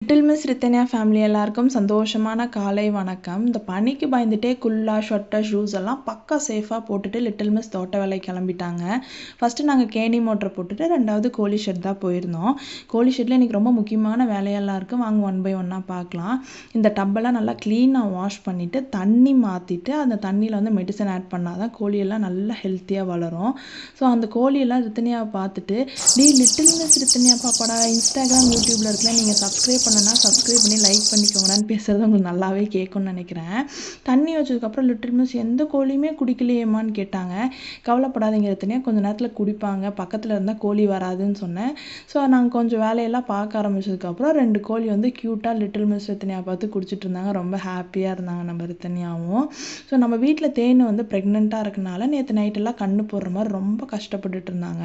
Little miss Rithanya family எல்லாருக்கும் சந்தோஷமான காலை வணக்கம். இந்த பனிக்கு பயந்துட்டே குல்லா ஷொட்டர் ஷூஸ் எல்லாம் பக்கா சேஃபாக போட்டுட்டு லிட்டில் மிஸ் தோட்ட வேலை கிளம்பிட்டாங்க. ஃபஸ்ட்டு நாங்கள் கேணி மோட்டரை போட்டுட்டு ரெண்டாவது கோழி ஷெட் தான் போயிருந்தோம். கோழி ஷெட்டில் இன்றைக்கி ரொம்ப முக்கியமான வேலையெல்லாம் இருக்குது. வாங்க ஒன் பை ஒன்னாக பார்க்கலாம். இந்த டப்பெல்லாம் நல்லா க்ளீனாக வாஷ் பண்ணிவிட்டு தண்ணி மாற்றிட்டு அந்த தண்ணியில் வந்து மெடிசன் ஆட் பண்ணால் தான் கோழியெல்லாம் நல்லா ஹெல்த்தியாக வளரும். ஸோ அந்த கோழியெல்லாம் ரித்தன்யாவை பார்த்துட்டு லிட்டில் மிஸ் ரித்தன்யா பாப்பாடா இன்ஸ்டாகிராம் யூடியூப்பில் இருக்கலாம், நீங்கள் சப்ஸ்கிரைப் பண்ணனா சப்ஸ்கிரைப் பண்ணி லைக் பண்ணிக்கோங்கன்னு பேசுகிறது உங்களுக்கு நல்லாவே கேட்கும்னு நினைக்கிறேன். தண்ணி வச்சதுக்கப்புறம் லிட்டில் மிஸ் எந்த கோழியுமே குடிக்கலையேம்மான்னு கேட்டாங்க. கவலைப்படாதீங்க ரித்தன்யா, கொஞ்சம் நேரத்தில் குடிப்பாங்க, பக்கத்தில் இருந்தால் கோழி வராதுன்னு சொன்னேன். ஸோ நாங்கள் கொஞ்சம் வேலையெல்லாம் பார்க்க ஆரம்பிச்சதுக்கப்புறம் 2 கோழி வந்து க்யூட்டாக லிட்டில் மிஸ் ரித்தன்யா பார்த்து குடிச்சிட்டு இருந்தாங்க. ரொம்ப ஹாப்பியாக இருந்தாங்க நம்ம ரித்தன்யாவும். ஸோ நம்ம வீட்டில் தேன் வந்து ப்ரெக்னெண்ட்டாக இருக்கனால நேற்று நைட்டெல்லாம் கண்ணு போடுற மாதிரி ரொம்ப கஷ்டப்பட்டுட்டு இருந்தாங்க.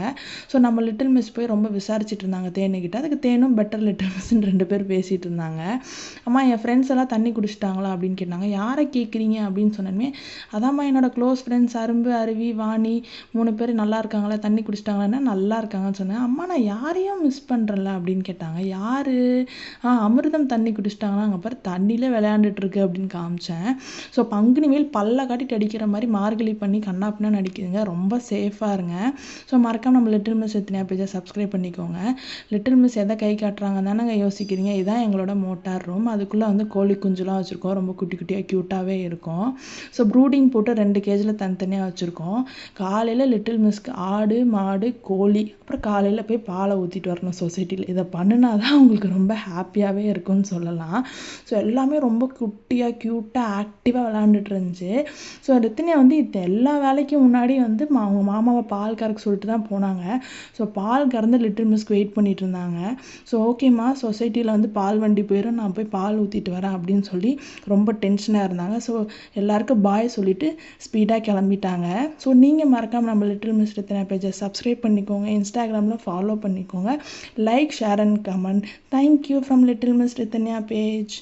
ஸோ நம்ம லிட்டில் மிஸ் போய் ரொம்ப விசாரிச்சுட்டு இருந்தாங்க தேனுக்கிட்ட. அதுக்கு தேனும் பெட்டர் லிட்டில் மிஸ்ன்னு 2 பேர் பேசிகிட்டு இருந்தாங்க. அம்மா என் ஃப்ரெண்ட்ஸ் எல்லாம் தண்ணி குடிச்சிட்டாங்களா அப்படின்னு கேட்டாங்க. யாரை கேட்குறீங்க அப்படின்னு சொன்னேன். அதாம்மா என்னோட க்ளோஸ் ஃப்ரெண்ட்ஸ் அரும்பு, அருவி, வாணி 3 பேர் நல்லா இருக்காங்களா, தண்ணி குடிச்சிட்டாங்களா, நல்லா இருக்காங்கன்னு சொன்னேன். அம்மா நான் யாரையும் மிஸ் பண்ணுறல அப்படின்னு கேட்டாங்க. யாரு? அமிர்தம் தண்ணி குடிச்சிட்டாங்களா, அங்கே பாரு தண்ணியிலே விளையாண்டுட்டு இருக்கு அப்படின்னு காமிச்சேன். ஸோ பங்குனி மேல் பல்ல காட்டிட்டு அடிக்கிற மாதிரி மார்கழி பண்ணி கண்ணாப்பினா நடிக்குதுங்க. ரொம்ப சேஃபாக இருங்க. ஸோ மறக்காம நம்ம லிட்டில் மிஸ் ரித்தன்யா பேஜை சப்ஸ்கிரைப் பண்ணிக்கோங்க. லிட்டில் மிஸ் எதை கை காட்டுறாங்க தானே யோசிக்கிறீங்க. இதுதான் எங்களோட மோட்டார் ரூம். அதுக்குள்ளே வந்து கோழி குஞ்சுலாம் வச்சுருக்கோம். ரொம்ப குட்டி குட்டியாக க்யூட்டாகவே இருக்கும். ஸோ ப்ரூடிங் போட்டு 2 கேஜில் தனித்தனியாக வச்சுருக்கோம். காலையில் லிட்டில் மிஸ்க்கு ஆடு, மாடு, கோழி, அப்புறம் காலையில் போய் பாலை ஊற்றிட்டு வரணும் சொசைட்டியில். இதை பண்ணினா தான் அவங்களுக்கு ரொம்ப ஹாப்பியாகவே இருக்கும்னு சொல்லலாம். ஸோ எல்லாமே ரொம்ப குட்டியாக க்யூட்டாக ஆக்டிவாக விளாண்டுட்டு இருந்துச்சு. ஸோ ரித்தன்யா வந்து இது எல்லா வேலைக்கும் முன்னாடி வந்து அவங்க மாமாவை பால் கறக்க சொல்லிட்டு தான் போனாங்க. ஸோ பால் கறந்து லிட்டில் மிஸ்க்கு வெயிட் பண்ணிட்டு இருந்தாங்க. ஸோ ஓகேம்மா சொசைட்டியில் வந்து பால் வண்டி போயிடும், நான் போய் பால் ஊற்றிட்டு வரேன் அப்படின்னு சொல்லி ரொம்ப டென்ஷனாக இருந்தாங்க. ஸோ எல்லாருக்கும் பாய் சொல்லிவிட்டு ஸ்பீடாக கிளம்பிட்டாங்க. ஸோ நீங்கள் மறக்காமல் நம்ம லிட்டில் மிஸ் ரித்தன்யா பேஜை சப்ஸ்கிரைப் பண்ணிக்கோங்க, இன்ஸ்டாகிராமில் ஃபாலோ பண்ணிக்கோங்க, like, share and comment. Thank you from little miss Rithanya page.